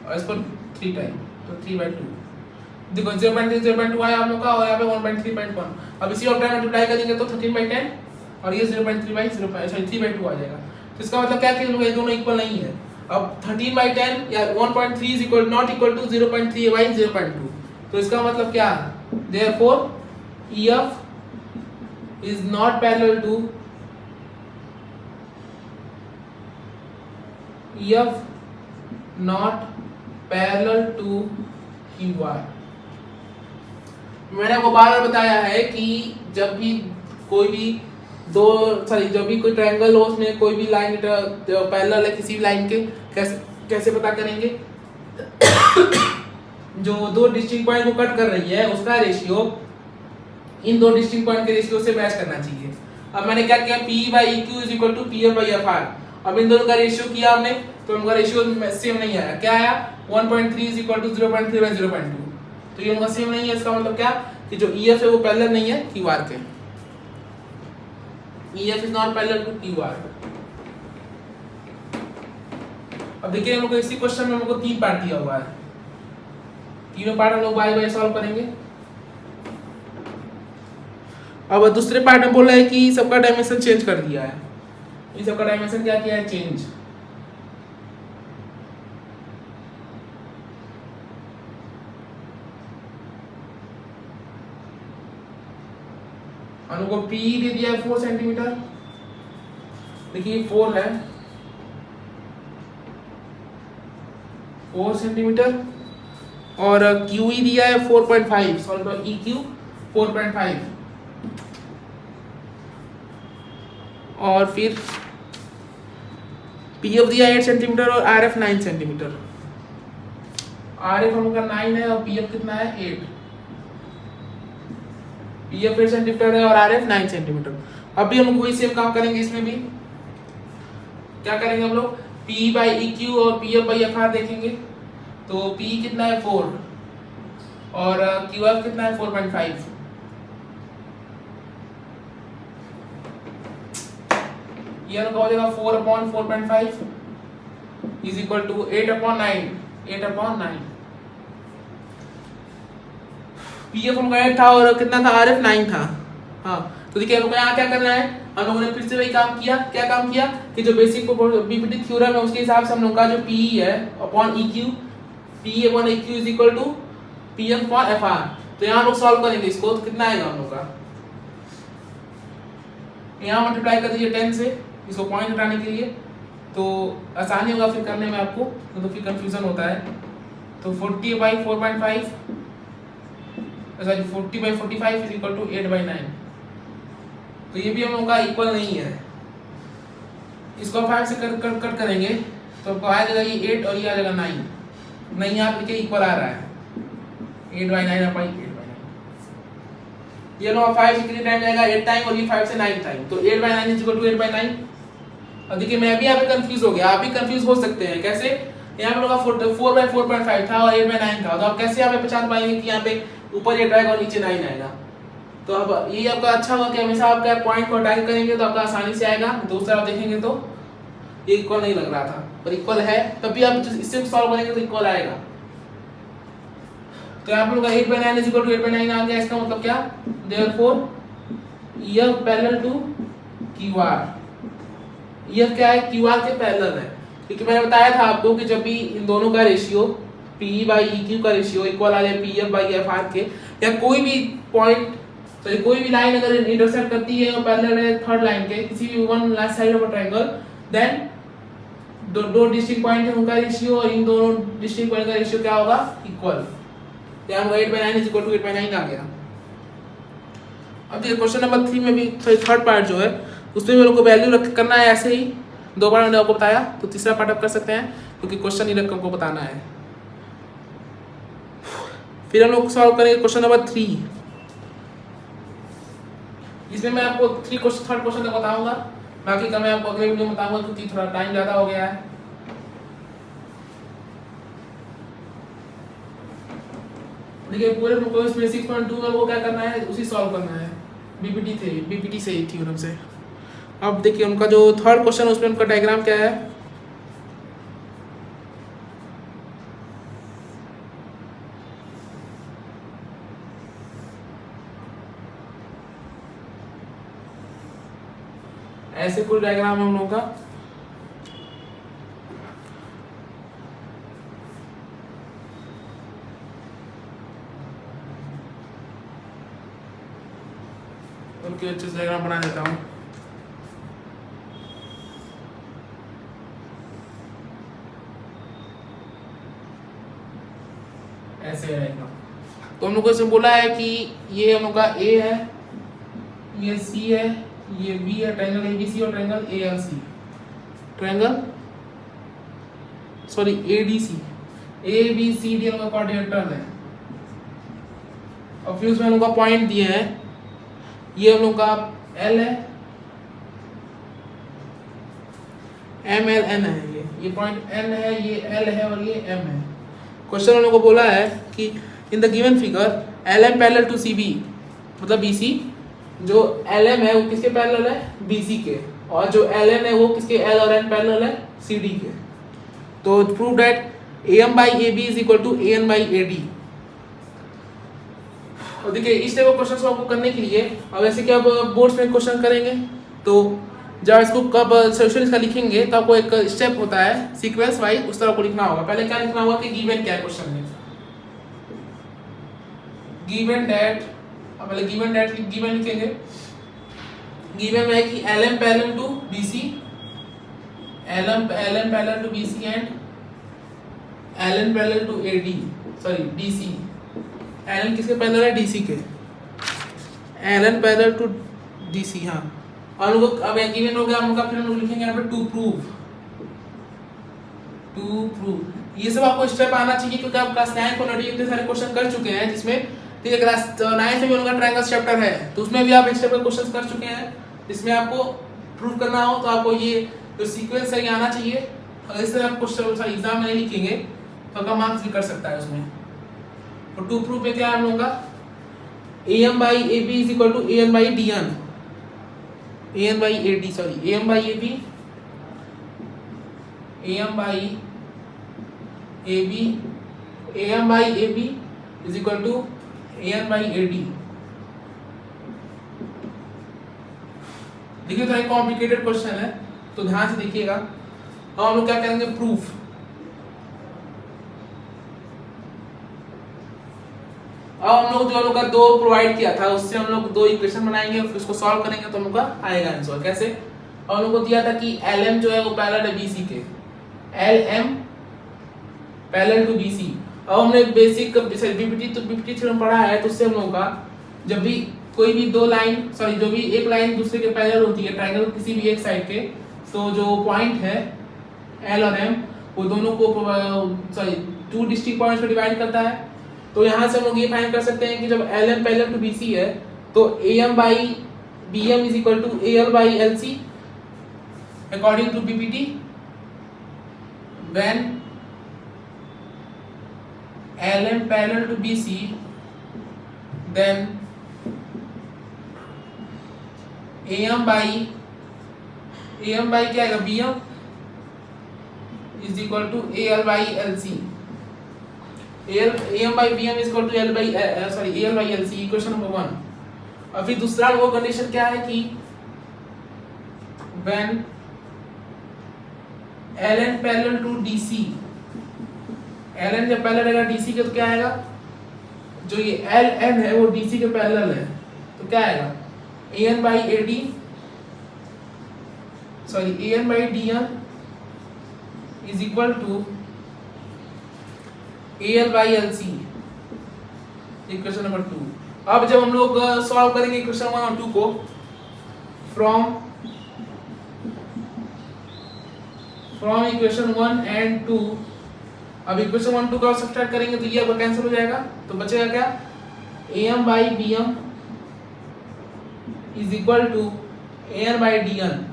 और इसको 3 टाइम तो 3/2। देखो 0.2 आया हम लोग का, और यहाँ पे 1.3.1। अब इसी ऑफ टाइम मल्टीप्लाई करेंगे तो 13/10 और ये 3/2 आ जाएगा। तो इसका मतलब क्या है कि ये दोनों इक्वल नहीं है। अब 13/10 या 1.3 is equal not equal to 0.3 by 0.2, तो इसका मतलब क्या, therefore EF is not parallel to QR। मैंने आपको बार बार बताया है कि जब भी कोई भी जब भी कोई ट्रायंगल हो उसमें कोई भी लाइन पैरेलल है किसी भी लाइन के, कैसे पता करेंगे जो दो डिस्टिंक्ट पॉइंट को कट कर रही है उसका रेशियो इन दो डिस्टिंक्ट पॉइंट के रेशियो से मैच करना चाहिए। अब मैंने क्या किया, P by EQ is equal to PF by FR। अब इन दोनों का रेशियो किया हमने तो उनका रेशियो सेम नहीं आया। क्या आया, 1.3 is equal to 0.3 by 0.2। तो ये उनका सेम नहीं है। इसका मतलब क्या कि जो EF है वो पैरेलल नहीं है QR के। EF is not parallel to QR। अब देखिए हम लोग को इसी क्वेश्चन में हम लोग को 3 पार्ट दिया हुआ है। तीनों पार्ट हम लोग बाय बाय सॉल्व करेंगे। अब दूसरे पार्ट में बोल रहा है कि सबका डायमेंशन चेंज कर दिया है। ये सबका डायमेंशन क्या किया है, चेंज। हम लोग को P दे दिया है 4 सेंटीमीटर। देखिए 4 है 4 सेंटीमीटर और QE दिया है 4.5। सॉल्व करो EQ 4.5 और फिर PF दिया 8 सेंटीमीटर और RF 9 सेंटीमीटर। RF हम लोग का 9 है और PF कितना है 8। PF 8 सेंटीमीटर है और RF 9 सेंटीमीटर। अब भी हम लोग वही सेम काम करेंगे। इसमें भी क्या करेंगे हम लोग, P by EQ और PF by FR देखेंगे। तो P कितना है 4 और QF कितना है 4.5। ये हो जाएगा 4/4.5 इज इक्वल टू 8/9। 8/9 PF हम 8 था और कितना था RF 9 था। हाँ तो देखिए हम लोग यहाँ क्या करना है, हम लोगों ने फिर से वही काम किया। क्या काम किया कि जो बेसिक बीपीटी थ्योरम है उसके हिसाब से हम लोग का जो PE है upon EQ, PE upon EQ is equal to PF upon FR। तो यहाँ लोग सॉल्व करेंगे इसको तो कितना आएगा हम लोग का, यहाँ मल्टीप्लाई कर दीजिए 10 से इसको पॉइंट हटाने के लिए तो आसानी होगा फिर करने में आपको, तो फिर कंफ्यूजन होता है। तो 40/4.5 सॉरी 40/45 इज इक्वल टू 8/9। तो ये भी हम लोग का इक्वल नहीं है। इसको 5 से कट करेंगे तो आपको आ जाएगा ये 8 और ये आ जाएगा 9। नहीं आप लिखिए इक्वल आ रहा है 8/9 अपाई 8/9। ये लोग 5 से कितने टाइम जाएगा 8 टाइम और ये 5 से 9 टाइम। तो 8/9 इज इक्वल टू 8/9। अब देखिए मैं भी यहाँ पे कंफ्यूज हो गया, आप भी कंफ्यूज हो सकते हैं। कैसे, यहाँ पे लोग 4/4.5 था और 8/9 था। तो आप कैसे यहाँ पे पहचान पाएंगे कि यहाँ पे ऊपर 8 आएगा और नीचे 9 आएगा। तो अब ये आपका अच्छा होगा कि हमेशा आप क्या पॉइंट को हटा के करेंगे तो आपका आसानी से आएगा। दूसरा आप देखेंगे तो ये इक्वल नहीं लग रहा था पर इक्वल है, तब भी आप इससे सॉल्व करेंगे तो इक्वल आएगा। तो यहाँ पे लोग 8/9 इज इक्वल टू 8/9 आ गया। इसका मतलब क्या, therefore EF parallel to QR। EF क्या है, QR के पैरेलल है। क्योंकि मैंने बताया था आपको कि जब भी इन दोनों का रेशियो PE by EQ का रेशियो इक्वल आ जाए PF by FR के, या कोई भी पॉइंट तो कोई भी लाइन अगर इंटरसेक्ट करती है और पैरेलल है थर्ड लाइन के किसी भी one side of a triangle, then दो डिस्टिंक्ट पॉइंट है उनका रेशियो और इन दोनों डिस्टिंक्ट पॉइंट का रेशियो क्या होगा, इक्वल। यहाँ 8/9 इज इक्वल टू 8/9 आ गया। अब देखिए क्वेश्चन नंबर 3 में भी थर्ड पार्ट जो है उसमें मेरे को वैल्यू करना है ऐसे ही। 2 बार मैंने आपको बताया तो तीसरा पार्ट आप कर सकते हैं क्योंकि क्वेश्चन ही रख हमको बताना है। फिर हम लोग सॉल्व करेंगे क्वेश्चन नंबर 3। इसमें मैं आपको थर्ड क्वेश्चन तक बताऊंगा, बाकी का मैं आपको अगले वीडियो में बताऊंगा क्योंकि थोड़ा टाइम ज़्यादा हो गया है। देखिए पूरे प्रोग्राम में 6.2 में वो क्या करना है, उसी सॉल्व करना है बीपीटी से थ्योरम से। अब देखिए उनका जो थर्ड क्वेश्चन है उसमें उनका डायग्राम क्या है, ऐसे कोई डायग्राम है उन लोगों का। उनके अच्छे से डायग्राम बना देता हूँ। ऐसे रहेगा। तो हम लोग को इसमें बोला है कि ये हम लोग का A है, ये C है, ये B है, ट्रायंगल ABC और triangle ADC A B C D हम लोग का क्वाड्रिलेटरल है और फिर उसमें हम लोग का पॉइंट दिए हैं, ये हम लोग का एल है, एम एल एन है, ये पॉइंट एन है, ये एल है और ये एम है। क्वेश्चन हम लोग को बोला है कि in the given figure L M parallel to C B, मतलब बी सी, जो एल एम है वो किसके पैरेलल है, बी सी के, और जो एल एन है वो किसके, एल और एन पैरेलल है, सी डी के। तो prove that A M by A B is equal to A N by A D. और देखिए इस टाइप क्वेश्चन को आपको करने के लिए अब ऐसे कि आप बोर्ड्स में क्वेश्चन करेंगे तो जब इसको कब सोल्यूशन इसका लिखेंगे तो आपको एक स्टेप होता है सीक्वेंस वाइज, उस तरह को लिखना होगा। पहले क्या लिखना होगा कि गिवन क्या है क्वेश्चन में, गिवन दैट, पहले गिवन लिखेंगे। गिवन में है कि L M parallel to B C, L M parallel to B C and L N parallel to A D, sorry D C. L N किसके पैरेलल है, डी सी के, L N parallel to D C. हाँ, और हम लोग अब given हो गया हम लोग का, फिर हम लोग लिखेंगे यहाँ पे टू प्रूव। ये सब आपको स्टेप आना चाहिए क्योंकि आप क्लास 9 को ऑलरेडी इतने सारे क्वेश्चन कर चुके हैं, जिसमें ठीक है क्लास 9 में भी उनका ट्रायंगल चैप्टर है तो उसमें भी आप इस टाइप के क्वेश्चन कर चुके हैं। इसमें आपको प्रूव करना हो तो आपको ये जो सीक्वेंस है ये आना चाहिए। अगर इस तरह आप क्वेश्चन एग्जाम में नहीं लिखेंगे तो आपका मार्क्स भी कर सकता है उसमें। तो टू प्रूव में क्या है हम लोगों का, A M by A B is equal to A N by D N, A N by A D, sorry A M by A B, A M by A B, A M by A B is equal to A N by A D. देखिए थोड़ा complicated question है तो ध्यान से देखिएगा। अब हम लोग क्या करेंगे, प्रूफ। अब हम लोग जो हम लोग का दो प्रोवाइड किया था उससे हम लोग दो इक्वेशन बनाएंगे और फिर उसको सॉल्व करेंगे तो हम लोग का आएगा आंसर। कैसे, और हम लोग को दिया था कि एल एम जो है वो पैरेलल है बीसी के, L M parallel to BC. अब हमने बेसिक बीपीटी थ्योरम पढ़ा है तो उससे हम लोगों का जब भी कोई भी दो लाइन, सॉरी जो भी एक लाइन दूसरे के पैरेलल होती है ट्रायंगल किसी भी एक साइड के, तो जो पॉइंट है एल और एम वो दोनों को सॉरी टू डिस्टिंक्ट पॉइंट्स में डिवाइड करता है। तो यहाँ से हम लोग ये फाइंड कर सकते हैं कि जब L M parallel to BC है तो A M by B M is equal to A L by L C according to BPT. When L M parallel to BC then A M by क्या आएगा, B M is equal to A L by L C, A M by B M is equal to L by sorry A L by L C, equation number 1। और फिर दूसरा वो condition क्या है कि when L N parallel to D C, L N जब parallel रहेगा D C के तो क्या आएगा, जो ये एल एन है वो डी सी के पैरेलल है तो क्या आएगा, A N by A D, sorry A N by D N is equal to A L by L C, equation number 2। अब जब हम लोग सॉल्व करेंगे इक्वेशन 1 और 2 को फ्रॉम इक्वेशन 1 एंड 2, अब इक्वेशन 1 2 का सब्ट्रैक्ट करेंगे तो ये आपका कैंसिल हो जाएगा तो बचेगा क्या, A M by B M is equal to A N by D N,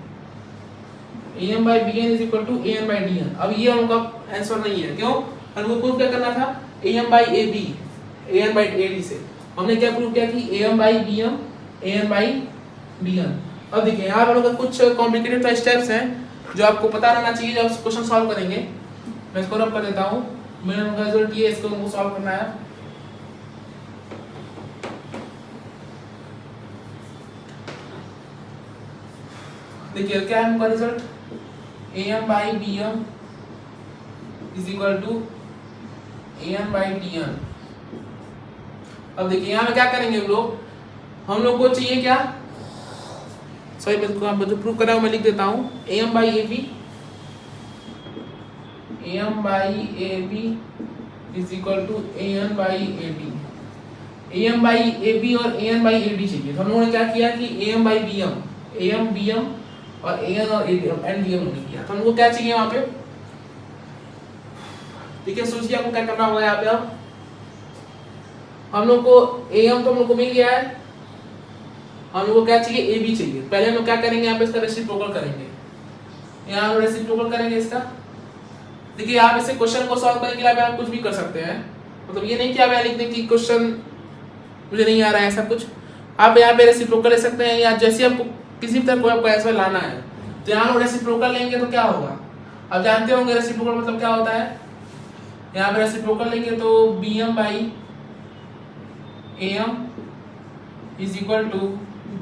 A M by B N is equal to A N by D N. अब ये उनका आंसर नहीं है, क्यों, हमको प्रूव क्या करना था, A M by A B, A N by A D से हमने क्या प्रूव किया कि A M by B M, A N by D N. अब देखिए यहाँ पर लोग कुछ कॉम्प्लिकेटेड स्टेप्स हैं जो आपको पता रहना चाहिए जब क्वेश्चन सॉल्व करेंगे। मैं इसको रब कर देता हूँ, मेरा रिजल्ट ये, इसको हमको सॉल्व करना है। देखिए क्या है हमका result, A M by B M is equal to A N by D N. अब देखिए यहाँ में क्या करेंगे हम लोग को चाहिए क्या, सॉरी मैं जो प्रूव कर रहा हूँ मैं लिख देता हूँ, A M by A B, A M by A B is equal to A N by A D. A M by A B और A N by A D चाहिए तो हम लोगों ने क्या किया कि A M by B M, A M B M और ए एन और A D M N D M किया। तो हमको क्या चाहिए वहाँ पे, ठीक है, सोचिए आपको क्या करना होगा यहाँ पे। अब हम लोग को AM तो हम लोग को मिल गया है, हम लोग को क्या चाहिए, AB चाहिए। पहले हम लोग क्या करेंगे, यहाँ पे इसका रेसिप्रोकल करेंगे, यहाँ हम रेसिप्रोकल करेंगे इसका। देखिए आप इसे क्वेश्चन को सॉल्व करने के लिए आप कुछ भी कर सकते हैं, मतलब ये नहीं कि आप यहाँ लिख दें कि क्वेश्चन मुझे नहीं आ रहा है, ऐसा कुछ। आप यहाँ पे रेसिप्रोकल ले सकते हैं, या जैसे आपको किसी भी तरह को आपको आंसर लाना है तो यहाँ पर रेसिप्रोकल लेंगे तो क्या होगा, आप जानते होंगे रेसिप्रोकल मतलब क्या होता है। यहाँ पे रेसिप्रोकल लेंगे तो BM by AM is equal to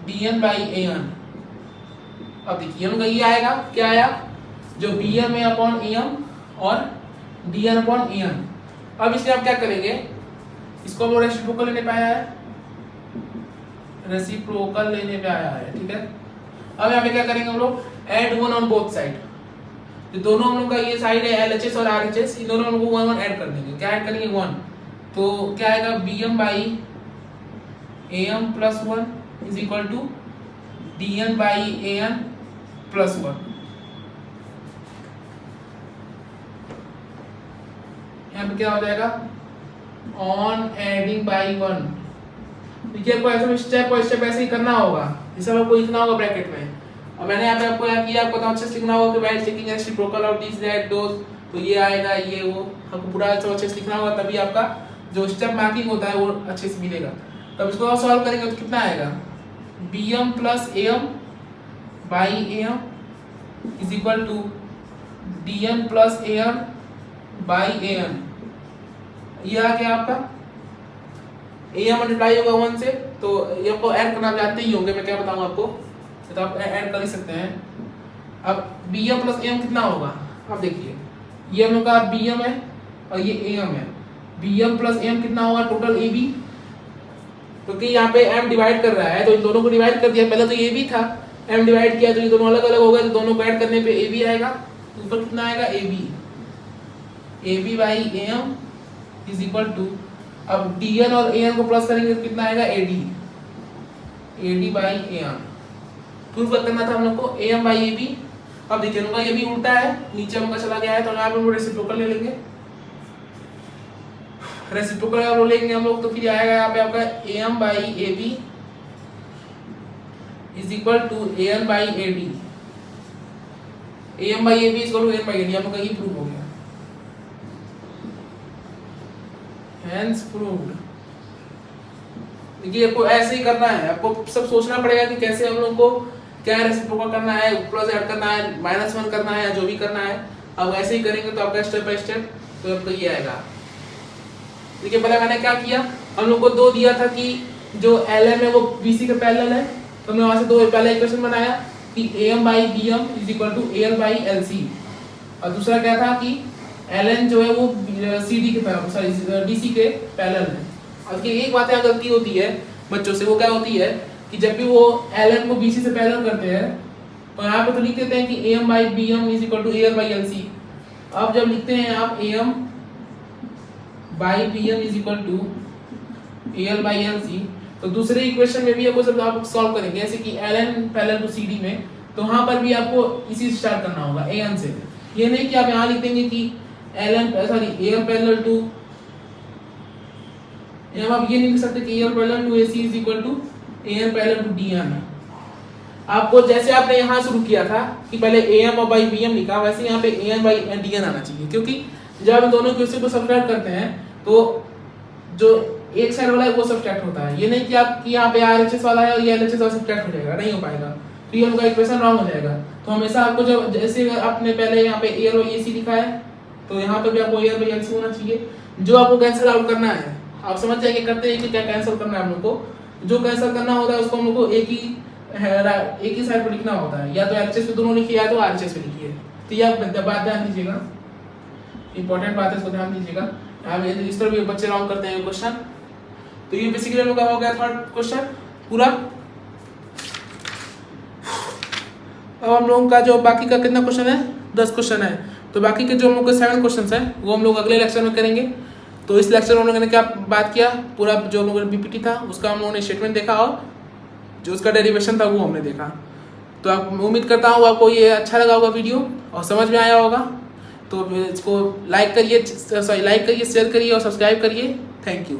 DN by AN। अब देखिए हम ये आएगा, क्या आया, जो BM है अपॉन AM और DN अपॉन AN। अब इसमें आप क्या करेंगे, इसको हम रेसिप्रोकल लेने पे आया है, रेसिप्रोकल लेने पे आया है, ठीक है। अब यहाँ पे क्या करेंगे हम लोग, ऐड 1 ऑन बोथ साइड। तो दोनों हम लोग का ये साइड है LHS और RHS, इन दोनों हम लोग को 1 1 ऐड कर देंगे। क्या ऐड करेंगे, 1। तो क्या आएगा, BM by AM plus 1 is equal to DN by AN plus 1। यहाँ पे क्या हो जाएगा, ऑन एडिंग बाई 1। देखिए आपको ऐसे स्टेप बाय स्टेप ऐसे ही करना होगा, जैसे आपको लिखना होगा ब्रैकेट में। और मैंने यहाँ पे आपको यहाँ किया, आपको अच्छे से लिखना होगा कि while checking reciprocal of this that those, तो ये आएगा, ये वो, आपको पूरा अच्छे से लिखना होगा, तभी आपका जो स्टेप मार्किंग होता है वो अच्छे से मिलेगा। तब इसको आप सॉल्व करेंगे तो कितना आएगा, BM plus AM by AM is equal to DN plus AM by AN। ये आ गया आपका, AM मल्टीप्लाई होगा 1 से, तो ये आपको ऐड करना जानते ही होंगे, मैं क्या बताऊँ आपको, तो आप ऐड कर ही सकते हैं। अब BM प्लस AM कितना होगा, अब देखिए ये हम लोग का BM है और ये AM है, BM प्लस AM कितना होगा टोटल AB, क्योंकि यहाँ पे M डिवाइड कर रहा है तो इन दोनों को डिवाइड कर दिया, पहले तो AB था, M डिवाइड किया तो ये दोनों अलग अलग हो गए, तो दोनों को ऐड करने पे AB आएगा, ऊपर कितना आएगा, AB by AM is equal to, अब DN और AN को प्लस करेंगे तो कितना आएगा, AD बाई AN। प्रूफ करना था हम लोग को AM बाई AB। अब देखिए उनका ये भी उल्टा है, नीचे उनका चला गया है, तो यहाँ पे हम रेसिप्रोकल ले लेंगे, रेसिप्रोकल अगर लेंगे हम लोग तो फिर आएगा यहाँ पे आपका AM by AB is equal to AN by AD। AM by AB is equal to AN by AD, आप लोग का ये प्रूफ हो गया, हेंस प्रूव्ड। देखिए आपको ऐसे ही करना है, आपको सब सोचना पड़ेगा कि कैसे हम लोग को क्या रेसिप्रोकल करना है, प्लस ऐड करना है, -1 करना है, या जो भी करना है। अब ऐसे ही करेंगे तो आपका स्टेप बाय स्टेप तो आपको ये आएगा। देखिए पहले मैंने क्या किया, हम लोग को 2 दिया था कि जो LM है वो BC के पैरेलल है, तो हमने वहां से 2 पहले इक्वेशन बनाया कि AM by BM is equal to AL by LC, और दूसरा क्या था कि LN जो है वो CD के पैरेलल, सॉरी DC के पैरेलल है। और कि एक बात यहाँ गलती होती है बच्चों से, वो क्या होती है कि जब भी वो LN को BC से पैरेलल करते हैं तो यहाँ पे तो लिख देते हैं कि AM by BM is equal to AL by LC। अब जब लिखते हैं आप AM by BM is equal to AL by LC, तो दूसरे इक्वेशन में भी आपको सब आप सॉल्व करेंगे, जैसे कि LN पैरेलल टू CD में, तो वहाँ पर भी आपको इसी से स्टार्ट करना होगा, AN से। ये नहीं कि आप यहाँ लिख देंगे कि AM पैरेलल टू, यहाँ आप ये नहीं लिख सकते कि AM parallel to AC is equal to AN parallel to DN। आपको जैसे आपने यहाँ शुरू किया था कि पहले AM और बाई BM लिखा, वैसे यहाँ पे AN बाई DN आना चाहिए, क्योंकि जब आप दोनों क्वेश्चन को सब्ट्रैक्ट करते हैं तो जो एक साइड वाला है वो सब्ट्रैक्ट होता है। ये नहीं कि आप कि यहाँ पे RHS वाला है और ये LHS वाला सब्ट्रैक्ट हो जाएगा, नहीं हो पाएगा, तो ये उनका इक्वेशन रॉन्ग हो जाएगा। तो हमेशा आपको जब जैसे आपने पहले यहाँ पे AL और AC लिखा है तो यहाँ पे भी आपको AL बाई LC होना चाहिए। जो आपको कैंसिल आउट करना है आप समझ जाएंगे, करते हैं कि क्या कैंसिल करना है हम लोग को। जो कैंसिल करना होता है उसको हम लोग को एक ही साइड पर लिखना होता है, या तो LHS पे दोनों लिखिए या तो RHS पे लिखिए। तो ये आप बात ध्यान दीजिएगा, इंपॉर्टेंट बात है, इसको ध्यान दीजिएगा। आप इस तरह भी बच्चे रॉन्ग करते हैं क्वेश्चन। तो ये बेसिकली हम लोग का हो गया थर्ड क्वेश्चन पूरा। अब हम लोगों का जो बाकी का कितना क्वेश्चन है, 10 क्वेश्चन है, तो बाकी के जो हम लोग के 7 क्वेश्चन है वो हम लोग अगले लेक्चर में करेंगे। तो इस लेक्चर में हम लोगों ने क्या बात किया, पूरा जो हम लोगों ने PPT था उसका हम लोगों ने स्टेटमेंट देखा और जो उसका डेरिवेशन था वो हमने देखा। तो आप उम्मीद करता हूँ आपको ये अच्छा लगा होगा वीडियो और समझ में आया होगा। तो इसको लाइक करिए, शेयर करिए और सब्सक्राइब करिए। Thank you.